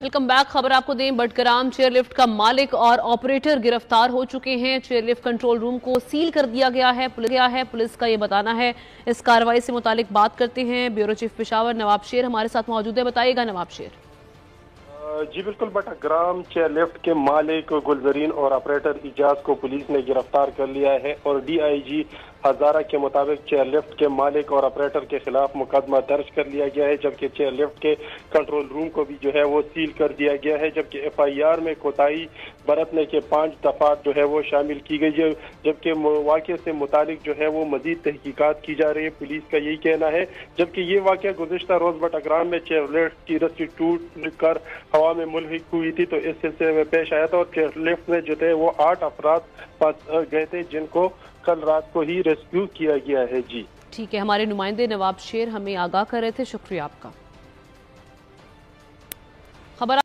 Welcome back. खबर आपको दें, बडग्राम चेयरलिफ्ट का मालिक और ऑपरेटर गिरफ्तार हो चुके हैं। चेयरलिफ्ट कंट्रोल रूम को सील कर दिया गया है, पुलिस का ये बताना है। इस कार्रवाई से मुतालिक बात करते हैं ब्यूरो चीफ पेशावर नवाब शेर हमारे साथ मौजूद है। बताइएगा नवाब शेर। जी बिल्कुल, बडग्राम चेयरलिफ्ट के मालिक गुलजरीन और ऑपरेटर इजाज को पुलिस ने गिरफ्तार कर लिया है और डीआईजी हजारा के मुताबिक चेयरलिफ्ट के मालिक और ऑपरेटर के खिलाफ मुकदमा दर्ज कर लिया गया है, जबकि चेयरलिफ्ट के कंट्रोल रूम को भी जो है वो सील कर दिया गया है। जबकि एफआईआर में कोताही बरतने के 5 दफात जो है वो शामिल की गई है, जबकि वाक़े से मुतालिक जो है वो मजीद तहकीकात की जा रही है, पुलिस का यही कहना है। जबकि ये वाक़या गुज़िश्ता रोज बडग्राम में चेयरलिफ्ट की रस्सी टूट कर हवा में मुल्हिक हुई थी, तो इस सिलसिले में पेश आया था और चेयरलिफ्ट में जो थे वो 8 अफराद फंस गए थे, जिनको कल रात को ही रेस्क्यू किया गया है। जी ठीक है, हमारे नुमाइंदे नवाब शेर हमें आगाह कर रहे थे, शुक्रिया आपका। खबर